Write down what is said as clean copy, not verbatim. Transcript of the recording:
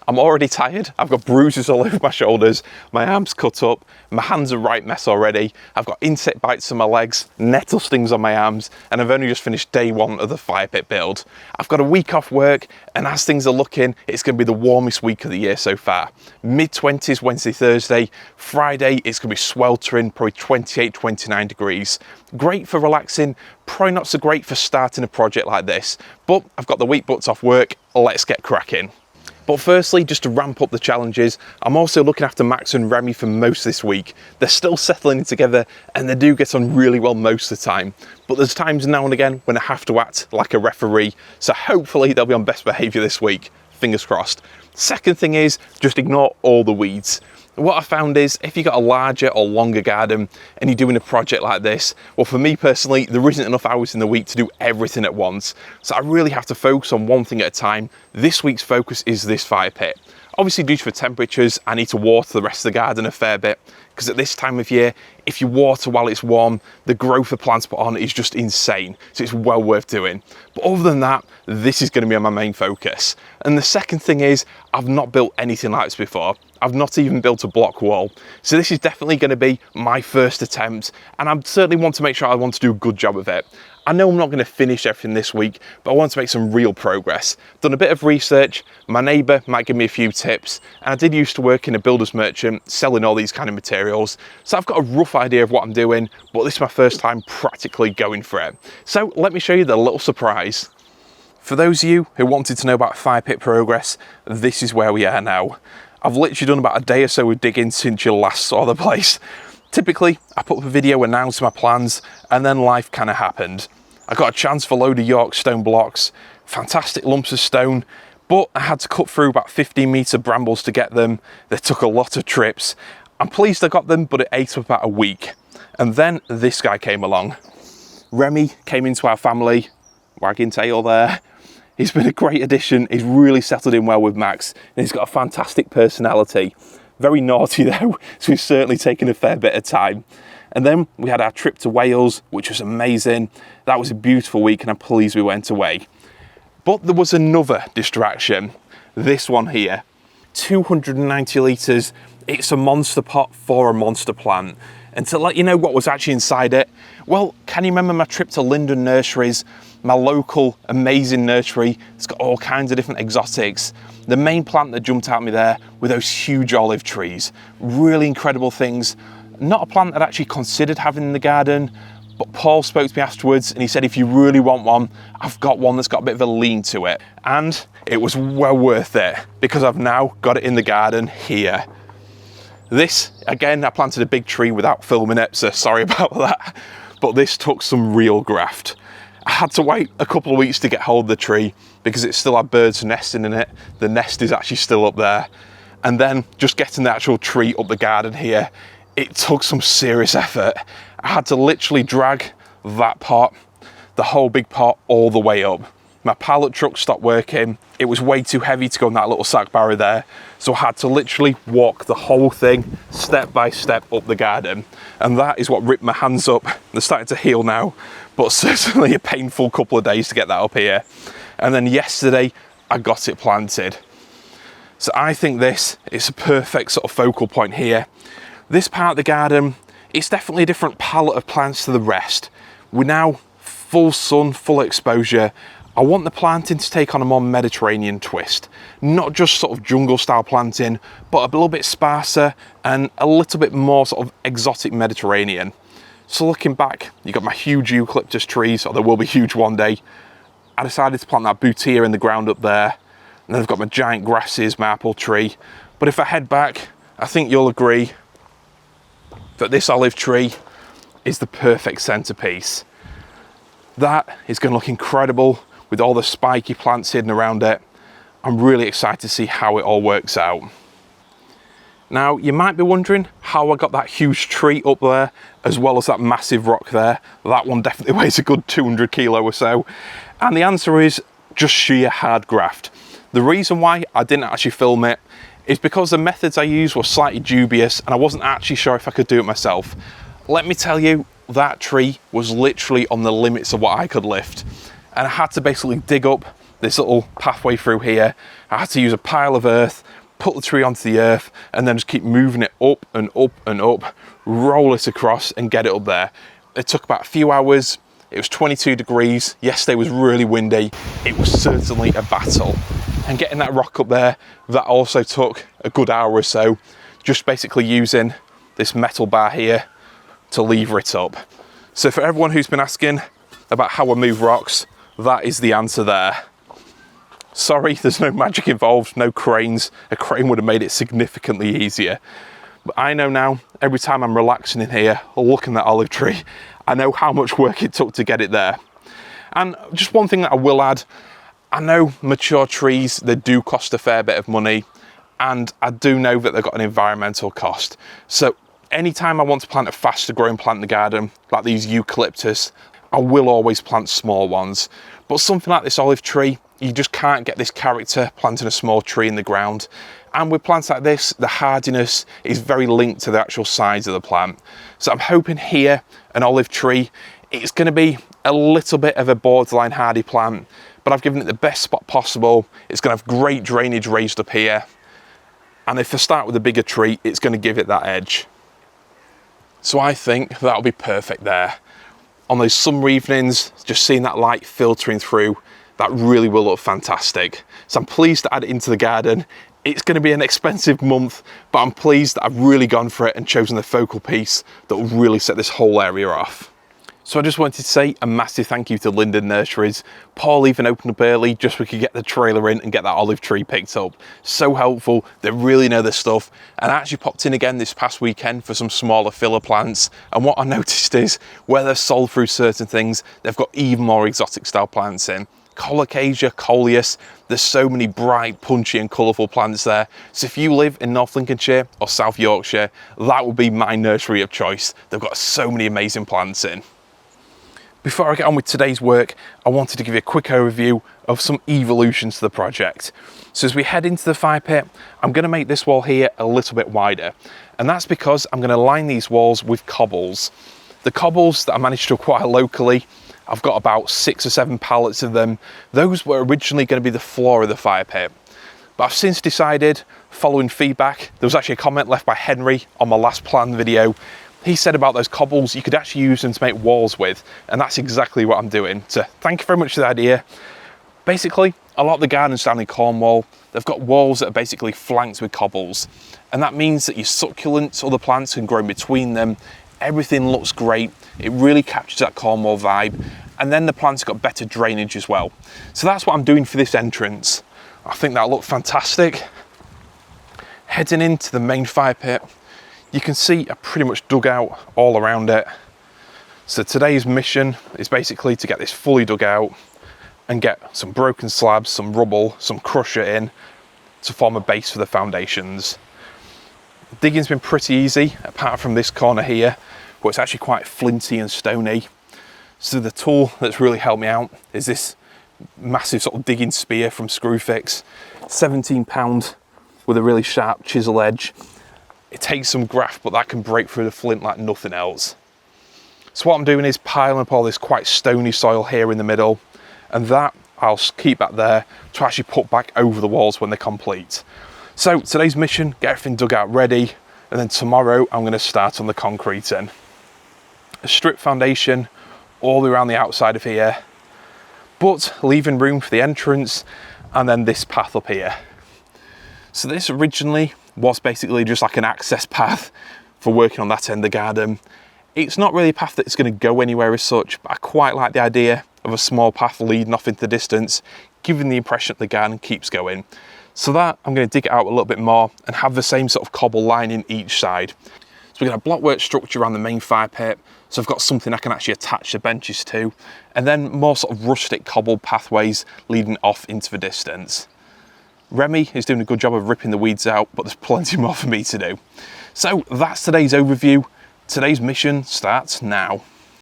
I'm already tired. I've got bruises all over my shoulders, my arms cut up, my hands are a right mess already. I've got insect bites on my legs, nettle stings on my arms, and I've only just finished day one of the fire pit build. I've got a week off work, and as things are looking, it's going to be the warmest week of the year so far. Mid-20s Wednesday, Thursday. Friday, it's going to be sweltering, probably 28, 29 degrees. Great for relaxing, probably not so great for starting a project like this, but I've got the week booked off work, let's get cracking. But firstly, just to ramp up the challenges, I'm also looking after Max and Remy for most of this week. They're still settling in together and they do get on really well most of the time. But there's times now and again when I have to act like a referee, so hopefully they'll be on best behaviour this week. Fingers crossed. Second thing is, just ignore all the weeds. What I found is, if you've got a larger or longer garden and you're doing a project like this, well, for me personally, there isn't enough hours in the week to do everything at once. So I really have to focus on one thing at a time. This week's focus is this fire pit. Obviously, due to the temperatures, I need to water the rest of the garden a fair bit, because at this time of year, if you water while it's warm, the growth of plants put on is just insane. So it's well worth doing. But other than that, this is going to be my main focus. And the second thing is, I've not built anything like this before. I've not even built a block wall. So this is definitely going to be my first attempt, and I certainly want to make sure I want to do a good job of it. I know I'm not going to finish everything this week, but I want to make some real progress. Done a bit of research, my neighbour might give me a few tips, and I did used to work in a builder's merchant selling all these kind of materials, so I've got a rough idea of what I'm doing, but this is my first time practically going for it. So let me show you the little surprise. For those of you who wanted to know about fire pit progress, this is where we are now. I've literally done about a day or so of digging since you last saw the place. Typically, I put up a video announcing my plans, and then life kind of happened. I got a chance for a load of York stone blocks, fantastic lumps of stone, but I had to cut through about 15-metre brambles to get them. They took a lot of trips. I'm pleased I got them, but it ate up about a week. And then this guy came along. Remy came into our family, wagging tail there. He's been a great addition. He's really settled in well with Max, and he's got a fantastic personality. Very naughty though, so he's certainly taken a fair bit of time. And then we had our trip to Wales, which was amazing. That was a beautiful week, and I'm pleased we went away. But there was another distraction. This one here, 290 litres. It's a monster pot for a monster plant. And to let you know what was actually inside it, well, can you remember my trip to Linden Nurseries? My local amazing nursery. It's got all kinds of different exotics. The main plant that jumped out at me there were those huge olive trees. Really incredible things. Not a plant I'd actually considered having in the garden, but Paul spoke to me afterwards and he said, if you really want one, I've got one that's got a bit of a lean to it. And it was well worth it, because I've now got it in the garden here. This, again, I planted a big tree without filming it, so sorry about that. But this took some real graft. I had to wait a couple of weeks to get hold of the tree because it still had birds nesting in it. The nest is actually still up there. And then just getting the actual tree up the garden here, it took some serious effort. I had to literally drag that pot, the whole big pot, all the way up. My pallet truck stopped working. It was way too heavy to go in that little sack barrier there. So I had to literally walk the whole thing step by step up the garden. And that is what ripped my hands up. They're starting to heal now, but certainly a painful couple of days to get that up here. And then yesterday, I got it planted. So I think this is a perfect sort of focal point here. This part of the garden, it's definitely a different palette of plants to the rest. We're now full sun, full exposure. I want the planting to take on a more Mediterranean twist, not just sort of jungle style planting, but a little bit sparser and a little bit more sort of exotic Mediterranean. So looking back, you got my huge eucalyptus trees, or there will be huge one day. I decided to plant that boutia in the ground up there. And then I've got my giant grasses, my apple tree. But if I head back, I think you'll agree that this olive tree is the perfect centrepiece. That is going to look incredible with all the spiky plants hidden around it. I'm really excited to see how it all works out. Now, you might be wondering how I got that huge tree up there, as well as that massive rock there. That one definitely weighs a good 200 kilo or so. And the answer is just sheer hard graft. The reason why I didn't actually film it is because the methods I used were slightly dubious and I wasn't actually sure if I could do it myself. Let me tell you, that tree was literally on the limits of what I could lift. And I had to basically dig up this little pathway through here. I I had to use a pile of earth, put the tree onto the earth, and then just keep moving it up and up and up, roll it across and get it up there. It took about a few hours. It was 22 degrees. Yesterday was really windy. It was certainly a battle. And getting that rock up there, that also took a good hour or so, just basically using this metal bar here to lever it up. So for everyone who's been asking about how I move rocks, that is the answer there. Sorry, there's no magic involved, no cranes. A crane would have made it significantly easier. But I know now, every time I'm relaxing in here, looking at that olive tree, I know how much work it took to get it there. And just one thing that I will add, I know mature trees, they do cost a fair bit of money, and I do know that they've got an environmental cost. So anytime I want to plant a faster growing plant in the garden, like these eucalyptus, I will always plant small ones. But something like this olive tree, you just can't get this character planting a small tree in the ground. And with plants like this, the hardiness is very linked to the actual size of the plant. So I'm hoping here, an olive tree, it's going to be a little bit of a borderline hardy plant, but I've given it the best spot possible. It's going to have great drainage raised up here. And if I start with a bigger tree, it's going to give it that edge. So I think that'll be perfect there. On those summer evenings, just seeing that light filtering through, that really will look fantastic. So I'm pleased to add it into the garden. It's going to be an expensive month, but I'm pleased that I've really gone for it and chosen the focal piece that will really set this whole area off. So I just wanted to say a massive thank you to Linden Nurseries. Paul even opened up early just so we could get the trailer in and get that olive tree picked up. So helpful, they really know their stuff. And I actually popped in again this past weekend for some smaller filler plants. And what I noticed is where they've sold through certain things, they've got even more exotic style plants in. Colocasia, coleus, there's so many bright, punchy and colourful plants there. So if you live in North Lincolnshire or South Yorkshire, that would be my nursery of choice. They've got so many amazing plants in. Before I get on with today's work, I wanted to give you a quick overview of some evolutions to the project. So as we head into the fire pit, I'm going to make this wall here a little bit wider. And that's because I'm going to line these walls with cobbles. The cobbles that I managed to acquire locally, I've got about 6 or 7 pallets of them. Those were originally going to be the floor of the fire pit. But I've since decided, following feedback, there was actually a comment left by Henry on my last plan video. He said about those cobbles, you could actually use them to make walls with, and that's exactly what I'm doing. So thank you very much for the idea. Basically, a lot of the gardens down in Cornwall, they've got walls that are basically flanked with cobbles. And that means that your succulents, other plants can grow in between them. Everything looks great. It really captures that Cornwall vibe. And then the plants have got better drainage as well. So that's what I'm doing for this entrance. I think that'll look fantastic. Heading into the main fire pit, you can see I pretty much dug out all around it. So today's mission is basically to get this fully dug out and get some broken slabs, some rubble, some crusher in to form a base for the foundations. Digging's been pretty easy, apart from this corner here, where it's actually quite flinty and stony. So the tool that's really helped me out is this massive sort of digging spear from Screwfix, 17 pound with a really sharp chisel edge. It takes some graft, but that can break through the flint like nothing else. So what I'm doing is piling up all this quite stony soil here in the middle, and that I'll keep that there to actually put back over the walls when they're complete. So today's mission, get everything dug out ready, and then tomorrow I'm going to start on the concreting. A strip foundation all the way around the outside of here, but leaving room for the entrance, and then this path up here. So this originally was basically just like an access path for working on that end of the garden. It's not really a path that's going to go anywhere as such, but I quite like the idea of a small path leading off into the distance, giving the impression that the garden keeps going. So that I'm going to dig it out a little bit more and have the same sort of cobble lining each side. So we're going to have blockwork structure around the main fire pit, so I've got something I can actually attach the benches to, and then more sort of rustic cobbled pathways leading off into the distance. Remy is doing a good job of ripping the weeds out, but there's plenty more for me to do. So that's today's overview. Today's mission starts now.